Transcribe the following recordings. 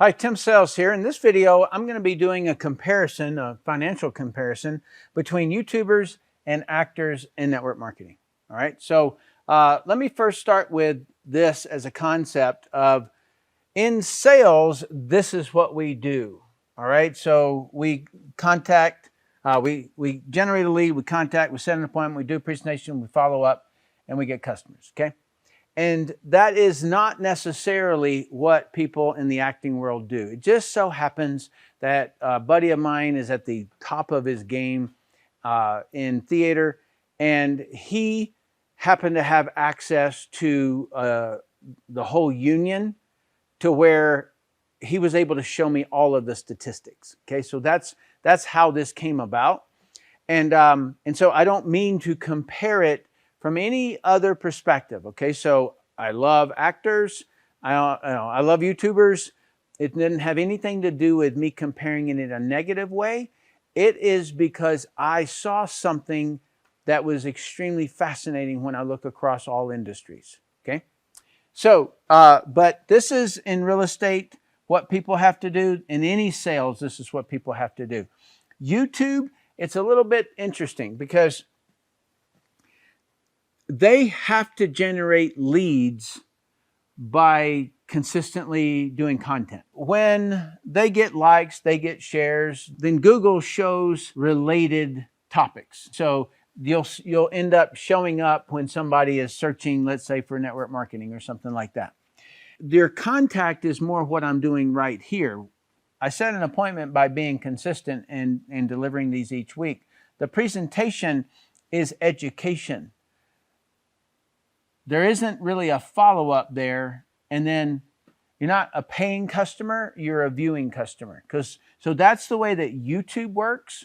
Hi, Tim Sales here. In this video, I'm going to be doing a comparison, a financial comparison between YouTubers and actors in network marketing. All right, so let me first start with this as a concept of in sales, this is what we do. All right, so we contact, we generate a lead, we contact, we set an appointment, we do a presentation, we follow up, and we get customers. Okay. And that is not necessarily what people in the acting world do. It just so happens that a buddy of mine is at the top of his game in theater, and he happened to have access to the whole union to where he was able to show me all of the statistics. Okay, so that's how this came about. And so I don't mean to compare it from any other perspective. Okay, so I love actors. I love YouTubers. It didn't have anything to do with me comparing it in a negative way. It is because I saw something that was extremely fascinating when I look across all industries. Okay, so but this is in real estate what people have to do. In any sales, this is what people have to do. YouTube, it's a little bit interesting because they have to generate leads by consistently doing content. When they get likes, they get shares, then Google shows related topics. So you'll end up showing up when somebody is searching, let's say, for network marketing or something like that. Their contact is more what I'm doing right here. I set an appointment by being consistent and delivering these each week. The presentation is education. There isn't really a follow-up there, and then you're not a paying customer, you're a viewing customer. So that's the way that YouTube works.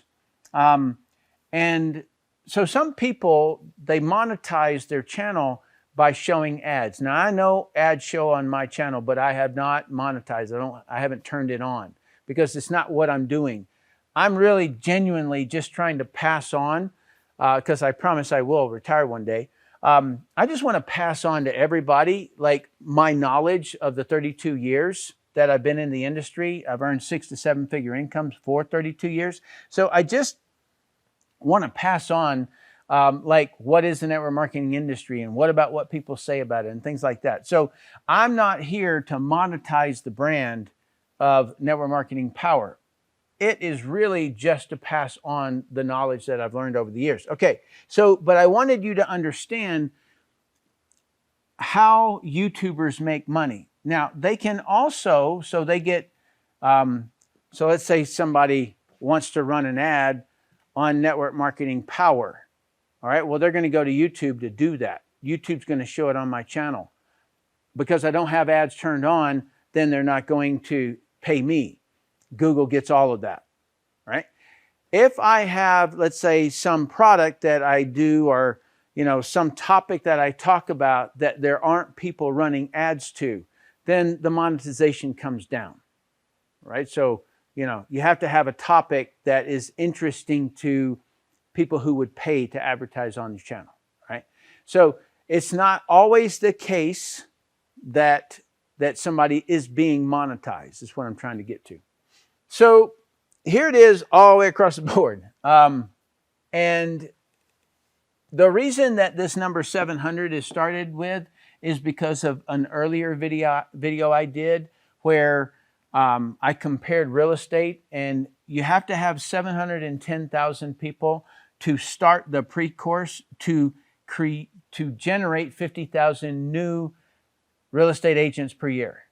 And so some people, they monetize their channel by showing ads. Now I know ads show on my channel, but I have not monetized. I haven't turned it on because it's not what I'm doing. I'm really genuinely just trying to pass on, because I promise I will retire one day. I just want to pass on to everybody, like my knowledge of the 32 years that I've been in the industry. I've earned 6 to 7 figure incomes for 32 years. So I just want to pass on, like, what is the network marketing industry and what about what people say about it and things like that. So I'm not here to monetize the brand of network marketing power. It is really just to pass on the knowledge that I've learned over the years. Okay, so, but I wanted you to understand how YouTubers make money. Now, they can also, so they get, so let's say somebody wants to run an ad on network marketing power. All right, well, they're going to go to YouTube to do that. YouTube's going to show it on my channel. Because I don't have ads turned on, then they're not going to pay me. Google gets all of that, right? If I have, let's say, some product that I do, or some topic that I talk about that there aren't people running ads to, then the monetization comes down, right? So, you have to have a topic that is interesting to people who would pay to advertise on your channel, right? So it's not always the case that somebody is being monetized, is what I'm trying to get to. So here it is all the way across the board. And the reason that this number 700 is started with is because of an earlier video I did where I compared real estate, and you have to have 710,000 people to start the pre-course to generate 50,000 new real estate agents per year.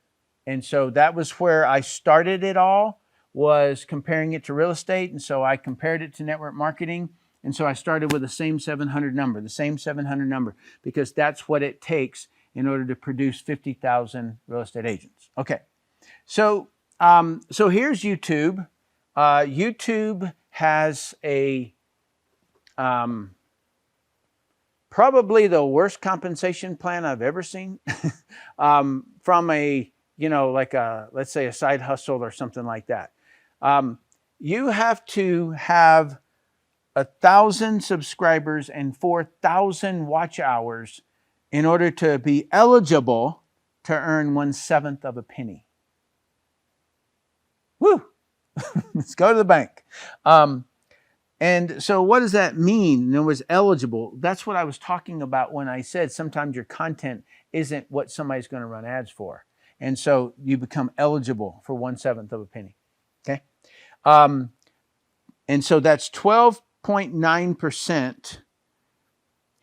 And so that was where I started it all, was comparing it to real estate. And so I compared it to network marketing. And so I started with the same 700 number, because that's what it takes in order to produce 50,000 real estate agents. Okay. So, so here's YouTube. YouTube has a, probably the worst compensation plan I've ever seen from a, like let's say a side hustle or something like that. You have to have 1,000 subscribers and 4,000 watch hours in order to be eligible to earn 1/7 of a penny. Woo! Let's go to the bank. And so what does that mean? In other words, eligible. That's what I was talking about when I said sometimes your content isn't what somebody's going to run ads for. And so you become eligible for 1/7 of a penny. Okay. And so that's 12.9%.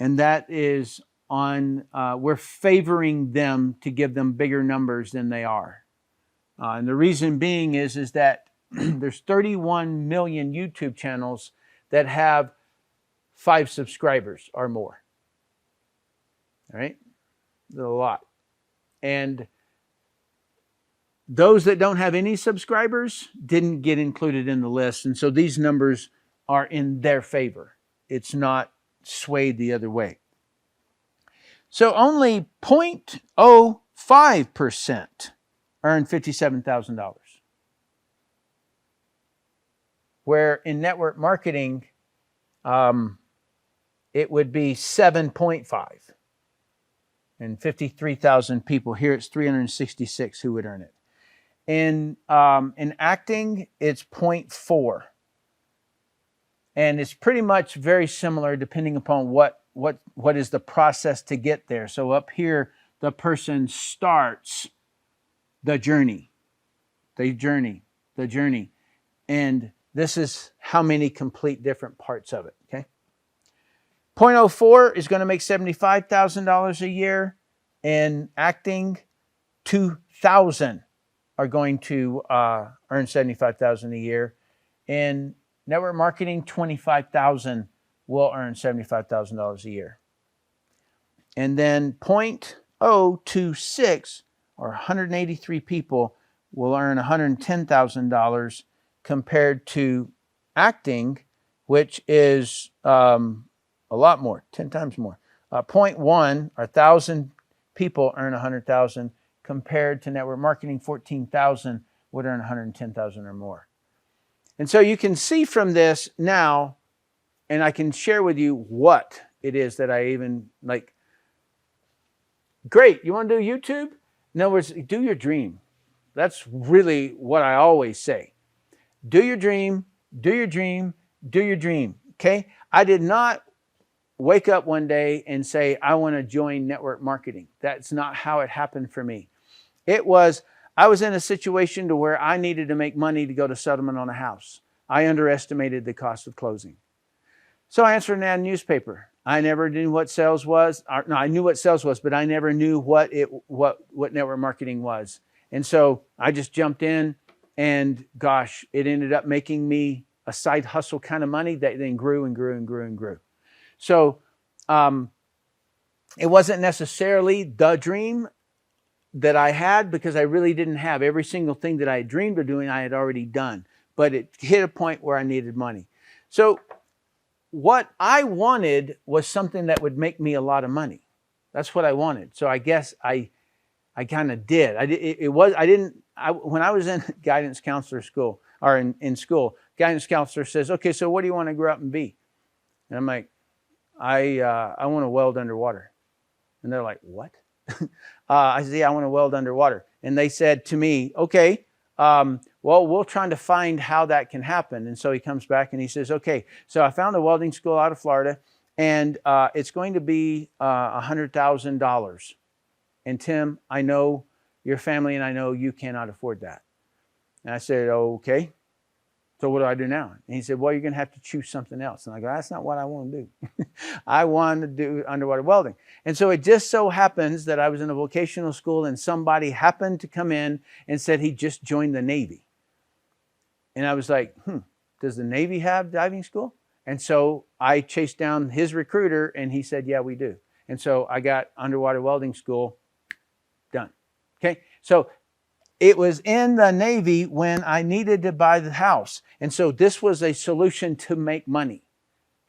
And that is on, we're favoring them to give them bigger numbers than they are. And the reason being is that there's 31 million YouTube channels that have 5 subscribers or more. All right? That's a lot. And those that don't have any subscribers didn't get included in the list. And so these numbers are in their favor. It's not swayed the other way. So only 0.05% earn $57,000. Where in network marketing, it would be 7.5. And 53,000 people. Here it's 366 who would earn it. In acting, it's 0.4. And it's pretty much very similar depending upon what is the process to get there. So up here, the person starts the journey. And this is how many complete different parts of it, okay? 0.04 is going to make $75,000 a year. In acting, 2,000 are going to earn $75,000 a year. In network marketing, 25,000 will earn $75,000 a year. And then 0.026 or 183 people will earn $110,000 compared to acting, which is a lot more, 10 times more. 0.1 or 1,000 people earn 100,000 compared to network marketing, 14,000 would earn 110,000 or more. And so you can see from this now, and I can share with you what it is that I even like. Great, you want to do YouTube? In other words, do your dream. That's really what I always say. Do your dream, do your dream, do your dream. Okay? I did not wake up one day and say, I want to join network marketing. That's not how it happened for me. It was, I was in a situation to where I needed to make money to go to settlement on a house. I underestimated the cost of closing. So I answered an ad newspaper. I never knew what sales was. No, I knew what sales was, but I never knew what network marketing was. And so I just jumped in, and gosh, it ended up making me a side hustle kind of money that then grew and grew and grew and grew. So it wasn't necessarily the dream that I had, because I really didn't have every single thing that I had dreamed of doing. I had already done, but it hit a point where I needed money. So what I wanted was something that would make me a lot of money. That's what I wanted. So I guess I kind of did. When I was in guidance counselor school, or in school, guidance counselor says, okay, so what do you want to grow up and be? And I'm like, I want to weld underwater. And they're like, what? I said, yeah, I want to weld underwater. And they said to me, okay, well, we're trying to find how that can happen. And so he comes back and he says, okay, so I found a welding school out of Florida, and it's going to be $100,000. And Tim, I know your family and I know you cannot afford that. And I said, okay, so what do I do now? And he said, well, you're going to have to choose something else. And I go, that's not what I want to do. I want to do underwater welding. And so it just so happens that I was in a vocational school, and somebody happened to come in and said he just joined the Navy. And I was like, does the Navy have diving school? And so I chased down his recruiter, and he said, yeah, we do. And so I got underwater welding school done. Okay, so it was in the Navy when I needed to buy the house. And so this was a solution to make money.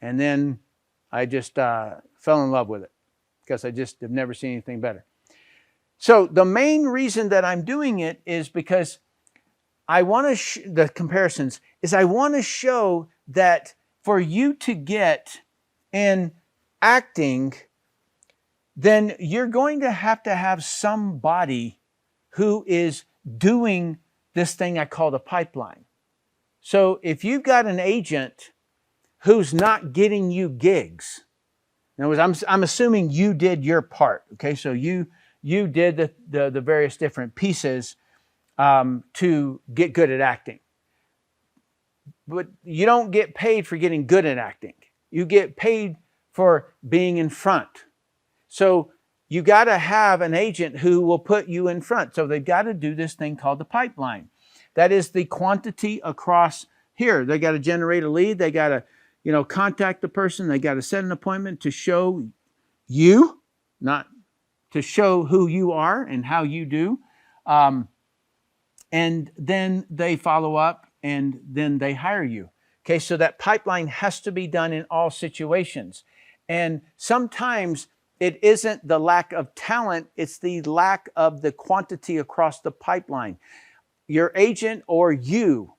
And then I just fell in love with it, because I just have never seen anything better. So the main reason that I'm doing it is because I want to, the comparisons, is I want to show that for you to get in acting, then you're going to have somebody who is doing this thing I call the pipeline. So if you've got an agent who's not getting you gigs, in other words, I'm assuming you did your part. Okay, so you did the various different pieces to get good at acting. But you don't get paid for getting good at acting. You get paid for being in front. So you got to have an agent who will put you in front. So they've got to do this thing called the pipeline. That is the quantity across here. They got to generate a lead. They got to, contact the person. They got to set an appointment to show you, not to show who you are and how you do. And then they follow up and then they hire you. Okay, so that pipeline has to be done in all situations. And sometimes it isn't the lack of talent, it's the lack of the quantity across the pipeline. Your agent or you,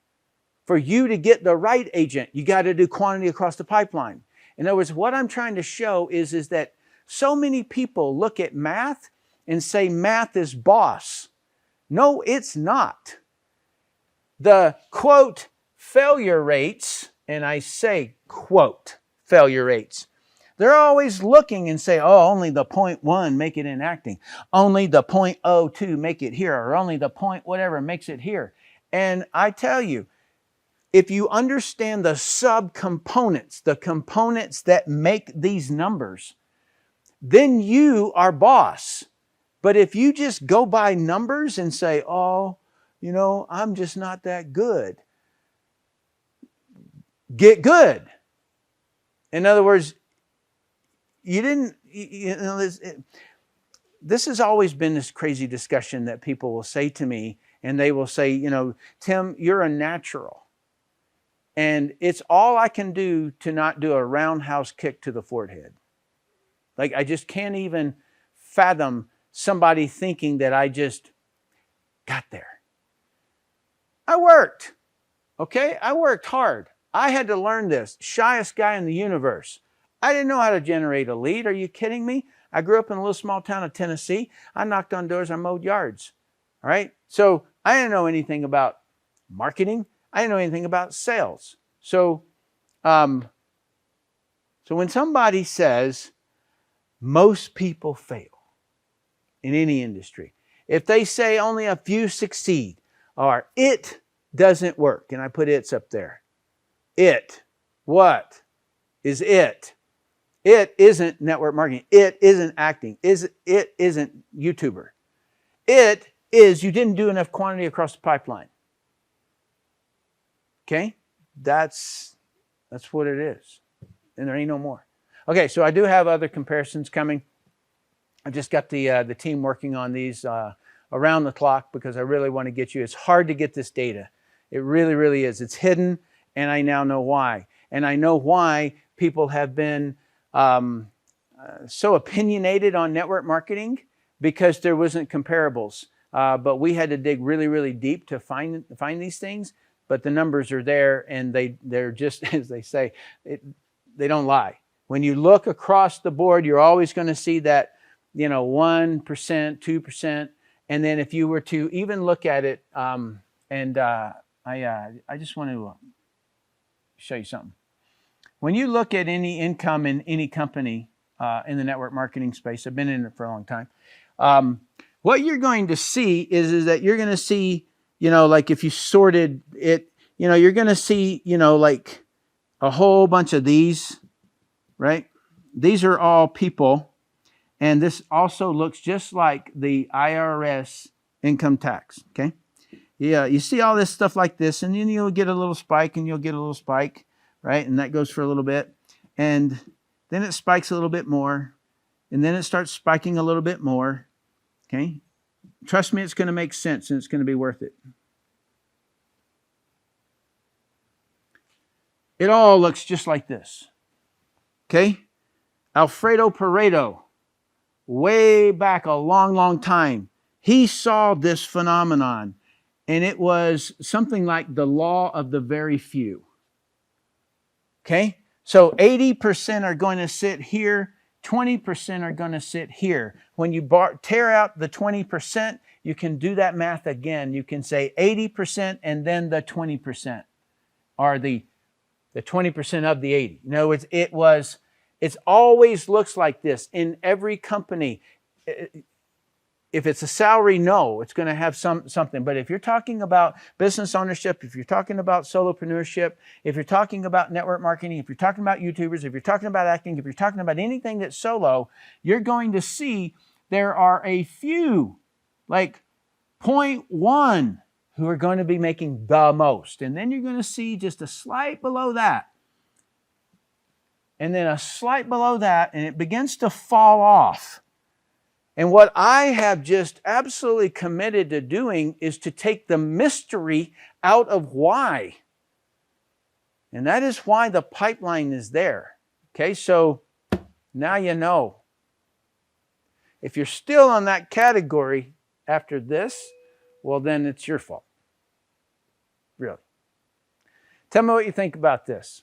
for you to get the right agent, you got to do quantity across the pipeline. In other words, what I'm trying to show is that so many people look at math and say math is boss. No, it's not. The quote failure rates, and I say quote failure rates, they're always looking and say, oh, only the 0.1 make it in acting. Only the 0.02 make it here, or only the point whatever makes it here. And I tell you, if you understand the subcomponents, the components that make these numbers, then you are boss. But if you just go by numbers and say, oh, I'm just not that good. Get good. In other words, this has always been this crazy discussion that people will say to me, and they will say, Tim, you're a natural. And it's all I can do to not do a roundhouse kick to the forehead. Like, I just can't even fathom somebody thinking that I just got there. I worked. Okay? I worked hard. I had to learn this. Shyest guy in the universe. I didn't know how to generate a lead. Are you kidding me? I grew up in a little small town of Tennessee. I knocked on doors. I mowed yards. All right? So I didn't know anything about marketing. I didn't know anything about sales. So when somebody says most people fail in any industry, if they say only a few succeed, or it doesn't work, and I put it's up there. It. What is it? It isn't network marketing. It isn't acting. It isn't YouTuber. It is you didn't do enough quantity across the pipeline. Okay? That's what it is. And there ain't no more. Okay, so I do have other comparisons coming. I just got the team working on these around the clock because I really want to get you. It's hard to get this data. It really, really is. It's hidden, and I now know why. And I know why people have been so opinionated on network marketing, because there wasn't comparables. But we had to dig really, really deep to find these things. But the numbers are there, and they're just, as they say, they don't lie. When you look across the board, you're always going to see that, 1%, 2%. And then if you were to even look at it, I just want to show you something. When you look at any income in any company in the network marketing space, I've been in it for a long time, what you're going to see is that you're going to see, like if you sorted it, you're going to see, like a whole bunch of these, right? These are all people. And this also looks just like the IRS income tax, okay? Yeah, you see all this stuff like this, and then you'll get a little spike, and you'll get a little spike, right? And that goes for a little bit. And then it spikes a little bit more. And then it starts spiking a little bit more, okay? Trust me, it's going to make sense, and it's going to be worth it. It all looks just like this, okay? Alfredo Pareto, way back a long, long time, he saw this phenomenon, and it was something like the law of the very few. Okay? So 80% are going to sit here, 20% are going to sit here. When you tear out the 20%, you can do that math again. You can say 80% and then the 20% are the 20% of the 80. No, it always looks like this in every company. If it's a salary, no, it's going to have something. But if you're talking about business ownership, if you're talking about solopreneurship, if you're talking about network marketing, if you're talking about YouTubers, if you're talking about acting, if you're talking about anything that's solo, you're going to see there are a few, like 0.1, who are going to be making the most. And then you're going to see just a slight below that. And then a slight below that, and it begins to fall off. And what I have just absolutely committed to doing is to take the mystery out of why. And that is why the pipeline is there. Okay, so now you know. If you're still on that category after this, well, then it's your fault. Really. Tell me what you think about this.